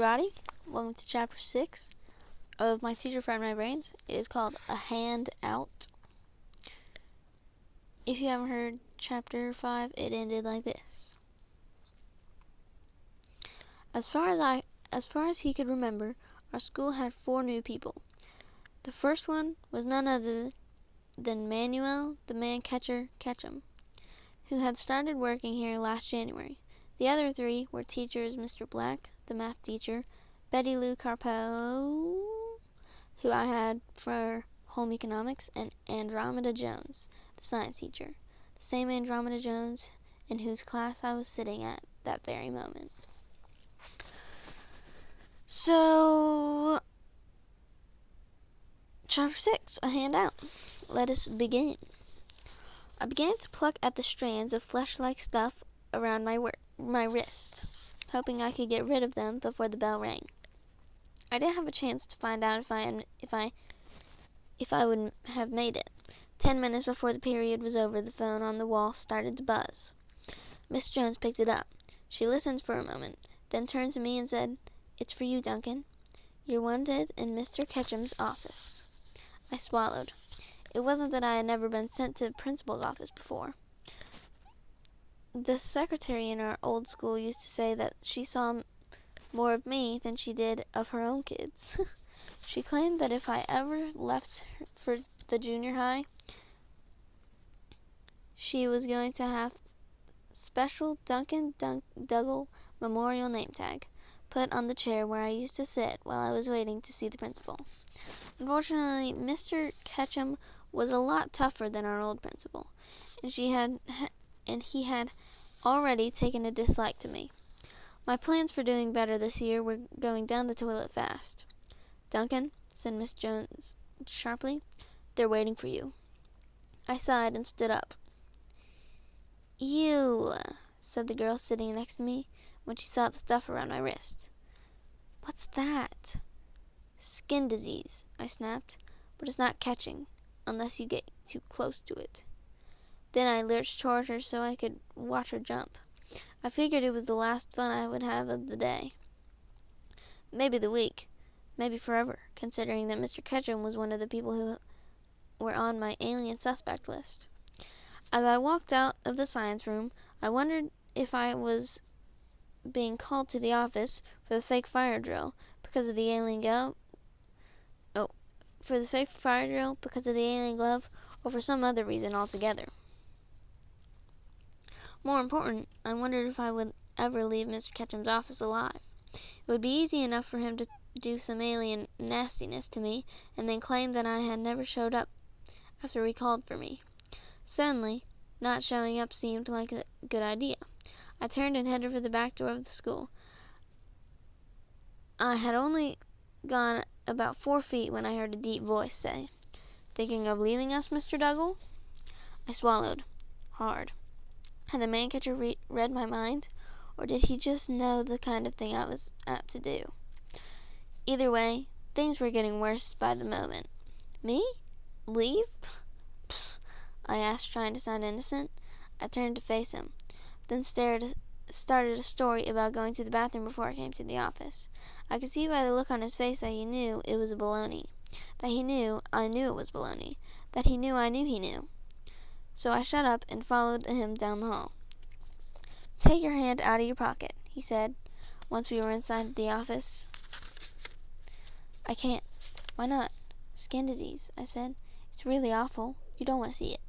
everybody. Welcome to Chapter 6 of My Teacher Fried My Brains. It is called A Hand Out. If you haven't heard Chapter 5, it ended like this. As far as he could remember, our school had 4 new people. The first one was none other than Manuel the Man-Catcher Ketchum, who had started working here last January. The other 3 were teachers Mr. Black, the math teacher, Betty Lou Carpo, who I had for home economics, and Andromeda Jones, the science teacher, the same Andromeda Jones in whose class I was sitting at that very moment. So, Chapter 6, A Handout. Let us begin. I began to pluck at the strands of flesh-like stuff around my wrist, hoping I could get rid of them before the bell rang. I didn't have a chance to find out if I would have made it. 10 minutes before the period was over, the phone on the wall started to buzz. Miss Jones picked it up. She listened for a moment, then turned to me and said, "It's for you, Duncan. You're wanted in Mr. Ketchum's office." I swallowed. It wasn't that I had never been sent to the principal's office before. The secretary in our old school used to say that she saw more of me than she did of her own kids. She claimed that if I ever left for the junior high, she was going to have special Duncan Dougal memorial name tag put on the chair where I used to sit while I was waiting to see the principal. Unfortunately, Mr. Ketchum was a lot tougher than our old principal, and he had already taken a dislike to me. My plans for doing better this year were going down the toilet fast. "Duncan," said Miss Jones sharply, "they're waiting for you." I sighed and stood up. "Ew," said the girl sitting next to me when she saw the stuff around my wrist. "What's that?" "Skin disease," I snapped, "but it's not catching, unless you get too close to it." Then I lurched toward her so I could watch her jump. I figured it was the last fun I would have of the day. Maybe the week. Maybe forever, considering that Mr. Ketchum was one of the people who were on my alien suspect list. As I walked out of the science room, I wondered if I was being called to the office for the fake fire drill because of the alien glove, or for some other reason altogether. More important, I wondered if I would ever leave Mr. Ketchum's office alive. It would be easy enough for him to do some alien nastiness to me and then claim that I had never showed up after he called for me. Suddenly, not showing up seemed like a good idea. I turned and headed for the back door of the school. I had only gone about 4 feet when I heard a deep voice say, "Thinking of leaving us, Mr. Dougal?" I swallowed hard. Had the man-catcher read my mind, or did he just know the kind of thing I was apt to do? Either way, things were getting worse by the moment. "Me? Leave?" I asked, trying to sound innocent. I turned to face him, then started a story about going to the bathroom before I came to the office. I could see by the look on his face that he knew it was baloney. That he knew I knew it was baloney. That he knew I knew he knew. So I shut up and followed him down the hall. "Take your hand out of your pocket," he said, once we were inside the office. "I can't." "Why not?" "Skin disease," I said. "It's really awful. You don't want to see it."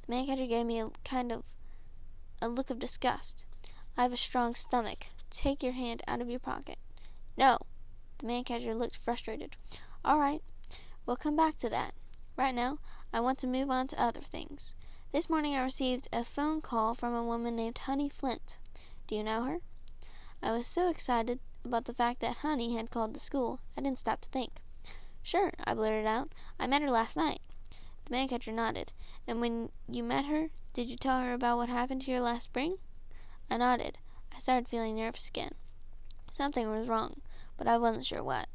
The man-catcher gave me a look of disgust. "I have a strong stomach. Take your hand out of your pocket." "No." The man-catcher looked frustrated. "All right. We'll come back to that. Right now, I want to move on to other things. This morning I received a phone call from a woman named Honey Flint. Do you know her?" I was so excited about the fact that Honey had called the school, I didn't stop to think. "Sure," I blurted out. "I met her last night." The man-catcher nodded. "And when you met her, did you tell her about what happened here last spring?" I nodded. I started feeling nervous again. Something was wrong, but I wasn't sure what.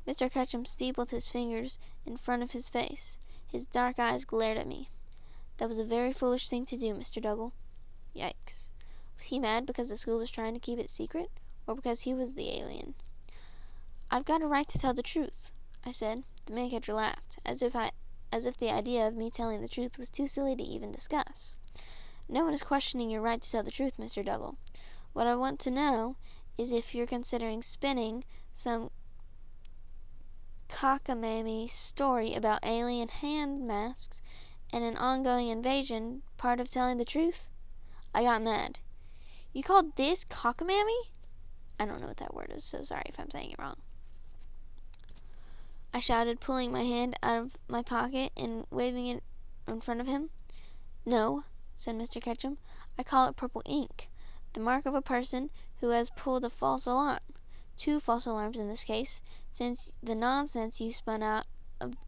Mr. Ketchum steepled his fingers in front of his face. His dark eyes glared at me. "That was a very foolish thing to do, Mr. Dougal." Yikes. Was he mad because the school was trying to keep it secret, or because he was the alien? I've got a right to tell the truth, I said. The man catcher laughed, as if the idea of me telling the truth was too silly to even discuss. No one is questioning your right to tell the truth, Mr. Dougal. What I want to know is if you're considering spinning some cockamamie story about alien hand masks and an ongoing invasion part of telling the truth. I got mad. You called this cockamamie? I don't know what that word is, so sorry if I'm saying it wrong. I shouted, pulling my hand out of my pocket and waving it in front of him. No, said Mr. Ketchum. I call it purple ink, the mark of a person who has pulled a false alarm. 2 false alarms in this case, since the nonsense you spun out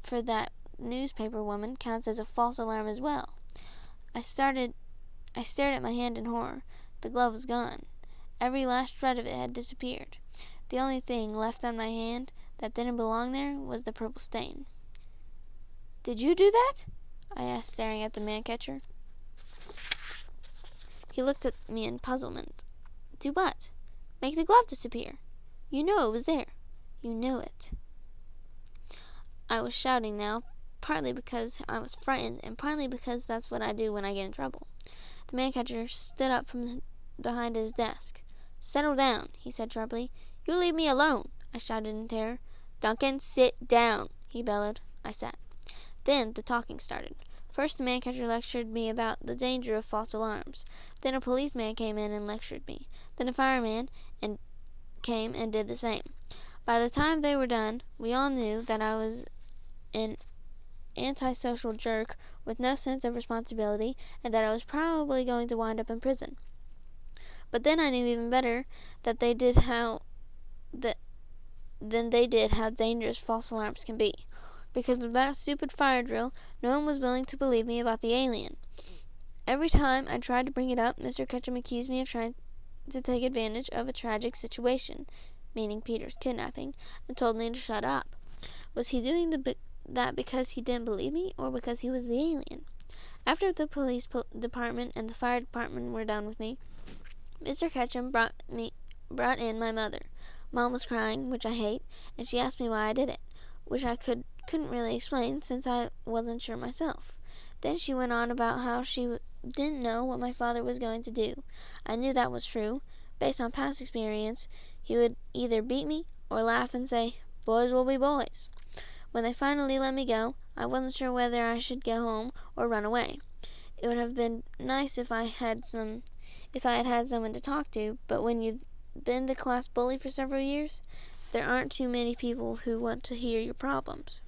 for that newspaper woman counts as a false alarm as well. I stared at my hand in horror. The glove was gone. Every last shred of it had disappeared. The only thing left on my hand that didn't belong there was the purple stain. Did you do that? I asked, staring at the man-catcher. He looked at me in puzzlement. Do what? Make the glove disappear. You know it was there. You know it. I was shouting now, partly because I was frightened, and partly because that's what I do when I get in trouble. The man-catcher stood up from behind his desk. Settle down, he said sharply. You leave me alone, I shouted in terror. Duncan, sit down, he bellowed. I sat. Then the talking started. First the man-catcher lectured me about the danger of false alarms. Then a policeman came in and lectured me. Then a fireman came and did the same. By the time they were done, we all knew that I was an antisocial jerk with no sense of responsibility, and that I was probably going to wind up in prison. But then I knew even better than they did how dangerous false alarms can be. Because of that stupid fire drill, no one was willing to believe me about the alien. Every time I tried to bring it up, Mr. Ketchum accused me of trying to take advantage of a tragic situation, meaning Peter's kidnapping, and told me to shut up. Was he doing that because he didn't believe me, or because he was the alien? After the police department and the fire department were done with me, Mr. Ketchum brought in my mother. Mom was crying, which I hate, and she asked me why I did it, which I couldn't really explain since I wasn't sure myself. Then she went on about how she didn't know what my father was going to do. I knew that was true. Based on past experience, he would either beat me or laugh and say, "Boys will be boys." When they finally let me go, I wasn't sure whether I should go home or run away. It would have been nice if I had had someone to talk to, but when you've been the class bully for several years, there aren't too many people who want to hear your problems.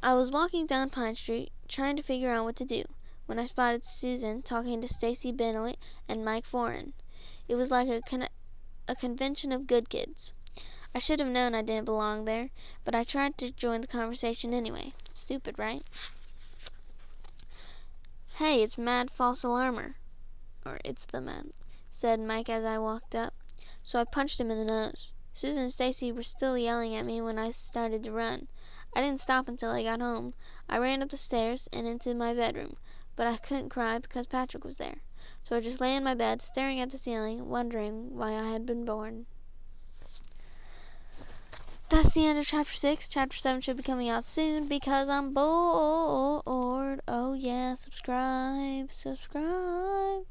I was walking down Pine Street, trying to figure out what to do, when I spotted Susan talking to Stacy Benoit and Mike Foran. It was like a convention of good kids. I should have known I didn't belong there, but I tried to join the conversation anyway. Stupid, right? Hey, it's Mad False Alarmer. Or it's the man, said Mike as I walked up. So I punched him in the nose. Susan and Stacy were still yelling at me when I started to run. I didn't stop until I got home. I ran up the stairs and into my bedroom, but I couldn't cry because Patrick was there. So I just lay in my bed, staring at the ceiling, wondering why I had been born. That's the end of Chapter 6. Chapter 7 should be coming out soon because I'm bored. Oh yeah, subscribe.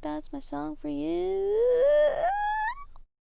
That's my song for you.